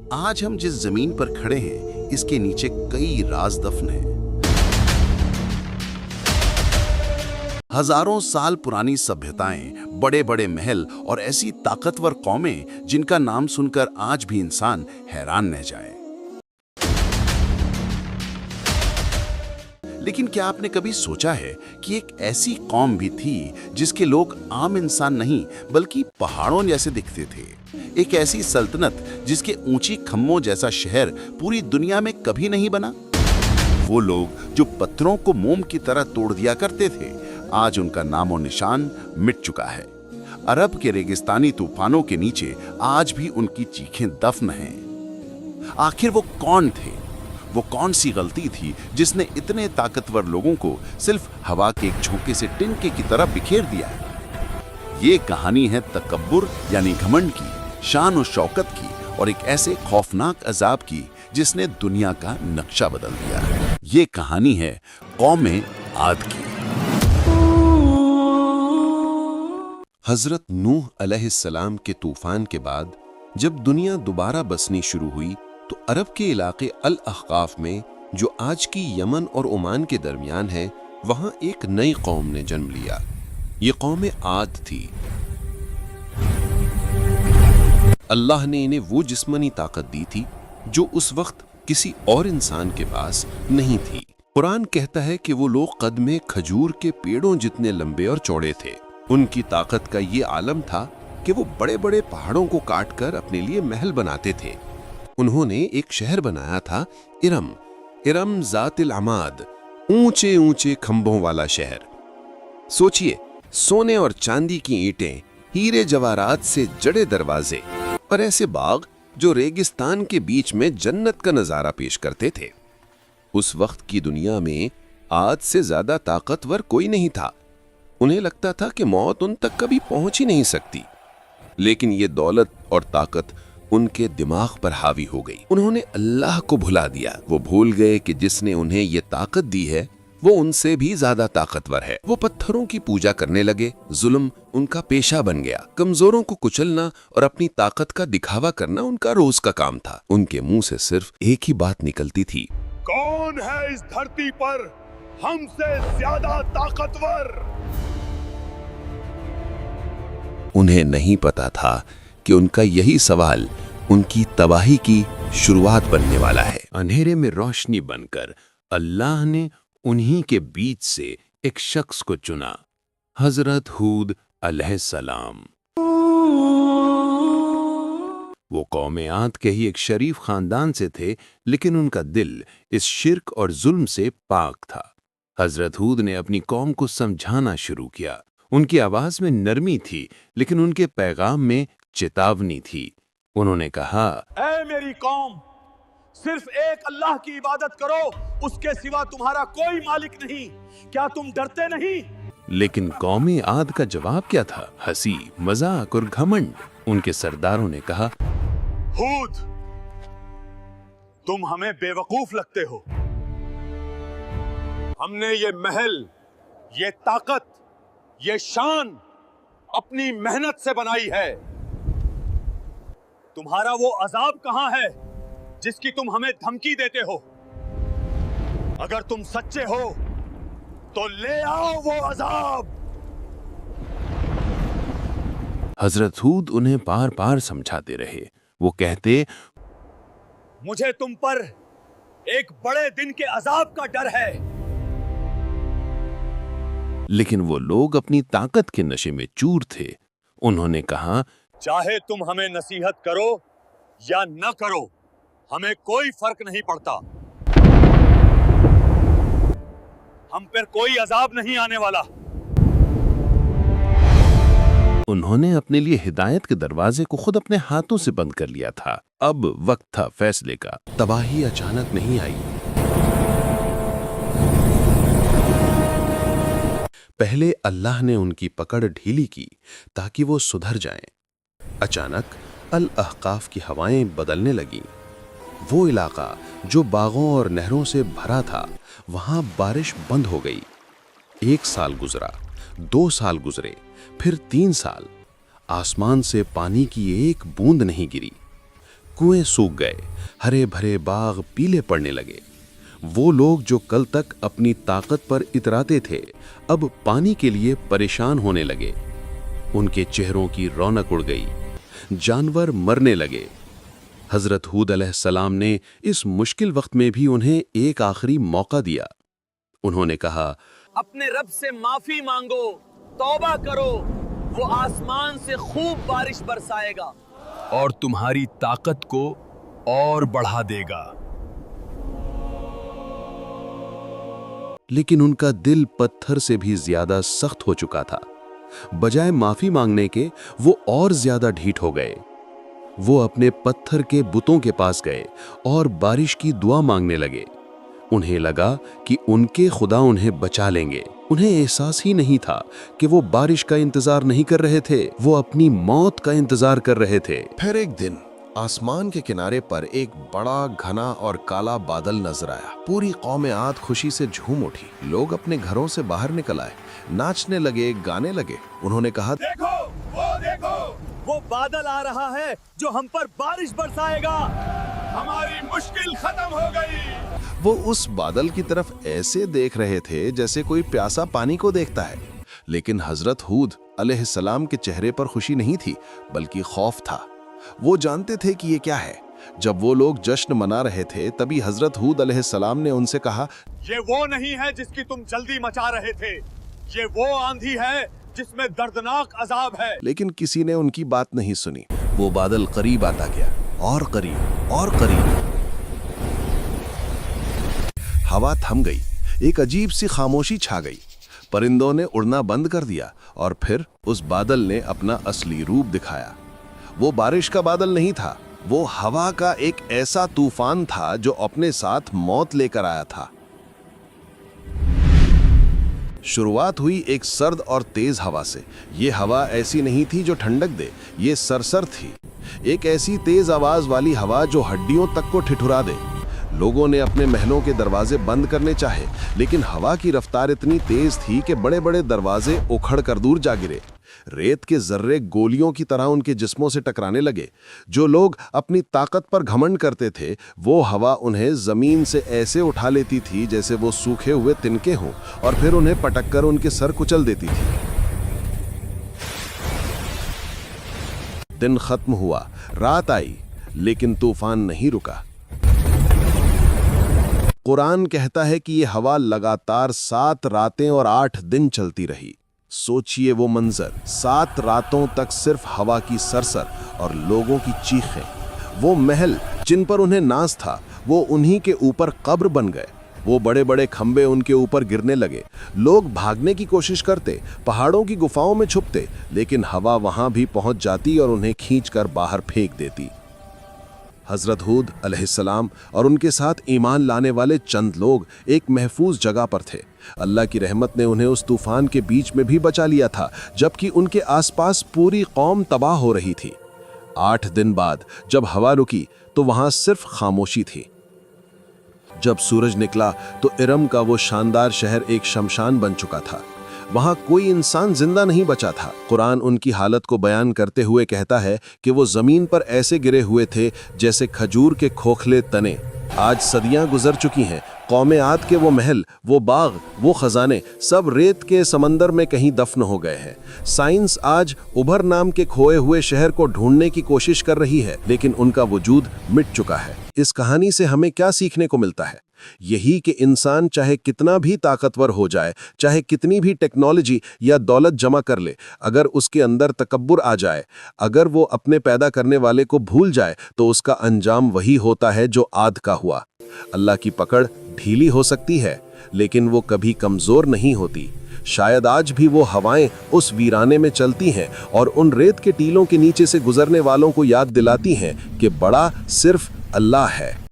आज हम जिस जमीन पर खड़े हैं, इसके नीचे कई राज दफन हैं। हजारों साल पुरानी सभ्यताएं, बड़े बड़े महल और ऐसी ताकतवर कौमें जिनका नाम सुनकर आज भी इंसान हैरान रह जाए। लेकिन क्या आपने कभी सोचा है कि एक ऐसी कौम भी थी जिसके लोग आम इंसान नहीं बल्कि पहाड़ों जैसे दिखते थे? एक ऐसी सल्तनत जिसके ऊंची खम्भों जैसा शहर पूरी दुनिया में कभी नहीं बना? वो लोग जो पत्थरों को मोम की तरह तोड़ दिया करते थे, आज उनका नामो निशान मिट चुका है। अरब के रेगिस्तानी तूफानों के नीचे आज भी उनकी चीखें दफन हैं। आखिर वो कौन थे? वो कौन सी गलती थी जिसने इतने ताकतवर लोगों को सिर्फ हवा के एक झोंके से टिनके की तरह बिखेर दिया? ये कहानी है तकब्बुर यानी घमंड की, शान और शौकत की, और एक ऐसे खौफनाक अजाब की जिसने दुनिया का नक्शा बदल दिया। ये कहानी है कौमे आद की। हजरत नूह अलैहिस्सलाम के तूफान के बाद जब दुनिया दोबारा बसनी शुरू हुई तो अरब के इलाके अल अहकाफ में, जो आज की यमन और ओमान के दरमियान है, वहां एक नई कौम ने जन्म लिया। ये कौम आद थी। अल्लाह ने इन्हें वो जिस्मानी ताकत दी थी जो उस वक्त किसी और इंसान के पास नहीं थी। कुरान कहता है कि वो लोग कद में खजूर के पेड़ों जितने लंबे और चौड़े थे। उनकी ताकत का ये आलम था कि वो बड़े बड़े पहाड़ों को काट कर अपने लिए महल बनाते थे। उन्होंने एक शहर बनाया था, इरम ज़ातिल अमाद, ऊंचे ऊंचे खंभों वाला शहर। सोचिए, सोने और चांदी की ईंटें, हीरे जवाहरात से जड़े दरवाजे और ऐसे बाग जो रेगिस्तान के बीच में जन्नत का नजारा पेश करते थे। उस वक्त की दुनिया में आद से ज्यादा ताकतवर कोई नहीं था। उन्हें लगता था कि मौत उन तक कभी पहुंच ही नहीं सकती। लेकिन ये दौलत और ताकत उनके दिमाग पर हावी हो गई। उन्होंने अल्लाह को भुला दिया। वो भूल गए कि जिसने उन्हें ये ताकत दी है वो उनसे भी ज्यादा ताकतवर है। वो पत्थरों की पूजा करने लगे। जुल्म उनका पेशा बन गया। कमजोरों को कुचलना और अपनी ताकत का दिखावा करना उनका रोज का काम था। उनके मुंह से सिर्फ एक ही बात निकलती थी, कौन है इस धरती पर हमसे ज्यादा ताकतवर? उन्हें नहीं पता था कि उनका यही सवाल उनकी तबाही की शुरुआत बनने वाला है। अंधेरे में रोशनी बनकर अल्लाह ने उन्हीं के बीच से एक शख्स को चुना, हजरत हूद अलैहिस्सलाम। वो कौमे आद के ही एक शरीफ खानदान से थे, लेकिन उनका दिल इस शिर्क और जुल्म से पाक था। हजरत हूद ने अपनी कौम को समझाना शुरू किया। उनकी आवाज में नरमी थी, लेकिन उनके पैगाम में चेतावनी थी। उन्होंने कहा, ऐ मेरी कौम, सिर्फ एक अल्लाह की इबादत करो, उसके सिवा तुम्हारा कोई मालिक नहीं। क्या तुम डरते नहीं? लेकिन कौमे आद का जवाब क्या था? हंसी, मजाक और घमंड। उनके सरदारों ने कहा, हूद, तुम हमें बेवकूफ लगते हो। हमने ये महल, ये ताकत, ये शान अपनी मेहनत से बनाई है। तुम्हारा वो अजाब कहां है जिसकी तुम हमें धमकी देते हो? अगर तुम सच्चे हो तो ले आओ वो अजाब। हजरत हूद उन्हें बार बार समझाते रहे। वो कहते, मुझे तुम पर एक बड़े दिन के अजाब का डर है। लेकिन वो लोग अपनी ताकत के नशे में चूर थे। उन्होंने कहा, चाहे तुम हमें नसीहत करो या न करो, हमें कोई फर्क नहीं पड़ता। हम पर कोई अजाब नहीं आने वाला। उन्होंने अपने लिए हिदायत के दरवाजे को खुद अपने हाथों से बंद कर लिया था। अब वक्त था फैसले का। तबाही अचानक नहीं आई। पहले अल्लाह ने उनकी पकड़ ढीली की ताकि वो सुधर जाएं। अचानक अल अहकाफ की हवाएं बदलने लगीं। वो इलाका जो बागों और नहरों से भरा था, वहां बारिश बंद हो गई। 1 साल गुजरा, 2 साल गुजरे, फिर 3 साल। आसमान से पानी की एक बूंद नहीं गिरी। कुएं सूख गए, हरे भरे बाग पीले पड़ने लगे। वो लोग जो कल तक अपनी ताकत पर इतराते थे, अब पानी के लिए परेशान होने लगे। उनके चेहरों की रौनक उड़ गई, जानवर मरने लगे। हजरत हूद अलैहिस्सलाम ने इस मुश्किल वक्त में भी उन्हें एक आखिरी मौका दिया। उन्होंने कहा, अपने रब से माफी मांगो, तौबा करो, वो आसमान से खूब बारिश बरसाएगा और तुम्हारी ताकत को और बढ़ा देगा। लेकिन उनका दिल पत्थर से भी ज्यादा सख्त हो चुका था। बजाय माफी मांगने के वो और ज्यादा ढीठ हो गए। वो अपने पत्थर के बुतों के पास गए और बारिश की दुआ मांगने लगे। उन्हें लगा कि उनके खुदा उन्हें बचा लेंगे। उन्हें एहसास ही नहीं था कि वो बारिश का इंतजार नहीं कर रहे थे, वो अपनी मौत का इंतजार कर रहे थे। फिर एक दिन आसमान के किनारे पर एक बड़ा घना और काला बादल नजर आया। पूरी कौम आद खुशी से झूम उठी। लोग अपने घरों से बाहर निकल आए, नाचने लगे, गाने लगे। उन्होंने कहा, देखो, वो बादल आ रहा है जो हम पर बारिश बरसाएगा। हमारी मुश्किल खत्म हो गई। वो उस बादल की तरफ ऐसे देख रहे थे जैसे कोई प्यासा पानी को देखता है। लेकिन हजरत हूद अलैहिस्सलाम के चेहरे पर खुशी नहीं थी, बल्कि खौफ था। वो जानते थे कि ये क्या है। जब वो लोग जश्न मना रहे थे, तभी हजरत हूद अलैहिस्सलाम ने उनसे कहा, ये वो नहीं है जिसकी तुम जल्दी मचा रहे थे। ये वो आंधी है जिसमें दर्दनाक अजाब है। लेकिन किसी ने उनकी बात नहीं सुनी। वो बादल करीब आता गया, और करीब और करीब। हवा थम गई, एक अजीब सी खामोशी छा गई। परिंदों ने उड़ना बंद कर दिया और फिर उस बादल ने अपना असली रूप दिखाया। वो बारिश का बादल नहीं था, वो हवा का एक ऐसा तूफान था जो अपने साथ मौत लेकर आया था। शुरुआत हुई एक सर्द और तेज हवा से। ये हवा ऐसी नहीं थी जो ठंडक दे, ये सरसर थी। एक ऐसी तेज आवाज वाली हवा जो हड्डियों तक को ठिठुरा दे। लोगों ने अपने महलों के दरवाजे बंद करने चाहे, लेकिन हवा की रफ्तार इतनी तेज थी कि बड़े बड़े दरवाजे उखड़ कर दूर जा गिरे। रेत के जर्रे गोलियों की तरह उनके जिस्मों से टकराने लगे। जो लोग अपनी ताकत पर घमंड करते थे, वो हवा उन्हें जमीन से ऐसे उठा लेती थी जैसे वो सूखे हुए तिनके हों, और फिर उन्हें पटककर उनके सर कुचल देती थी। दिन खत्म हुआ, रात आई, लेकिन तूफान नहीं रुका। कुरान कहता है कि यह हवा लगातार 7 रातें और 8 दिन चलती रही। सोचिए वो मंजर, 7 रातों तक सिर्फ हवा की सरसर और लोगों की चीखें। वो महल जिन पर उन्हें नाज था, वो उन्हीं के ऊपर कब्र बन गए। वो बड़े बड़े खंबे उनके ऊपर गिरने लगे। लोग भागने की कोशिश करते, पहाड़ों की गुफाओं में छुपते, लेकिन हवा वहां भी पहुंच जाती और उन्हें खींचकर बाहर फेंक देती। हजरत हूद अलैहिस्सलाम और उनके साथ ईमान लाने वाले चंद लोग एक महफूज जगह पर थे। अल्लाह की रहमत ने उन्हें उस तूफान के बीच में भी बचा लिया था, जबकि उनके आसपास पूरी कौम तबाह हो रही थी। 8 दिन बाद जब हवा रुकी तो वहां सिर्फ खामोशी थी। जब सूरज निकला तो इरम का वो शानदार शहर एक शमशान बन चुका था। वहां कोई इंसान जिंदा नहीं बचा था। कुरान उनकी हालत को बयान करते हुए कहता है कि वो जमीन पर ऐसे गिरे हुए थे जैसे खजूर के खोखले तने। आज सदियां गुजर चुकी हैं। कौम आद के वो महल, वो बाग, वो खजाने सब रेत के समंदर में कहीं दफन हो गए हैं। साइंस आज उभर नाम के खोए हुए शहर को ढूंढने की कोशिश कर रही है, लेकिन उनका वजूद मिट चुका है। इस कहानी से हमें क्या सीखने को मिलता है? यही कि इंसान चाहे कितना भी ताकतवर हो जाए, चाहे कितनी भी टेक्नोलॉजी या दौलत जमा कर ले, अगर उसके अंदर तकब्बुर आ जाए, अगर वो अपने पैदा करने वाले को भूल जाए, तो उसका अंजाम वही होता है जो आद का हुआ। अल्लाह की पकड़ ढीली हो सकती है, लेकिन वो कभी कमजोर नहीं होती। शायद आज भी वो हवाएं उस वीराने में चलती हैं और उन रेत के टीलों के नीचे से गुजरने वालों को याद दिलाती हैं कि बड़ा सिर्फ अल्लाह है।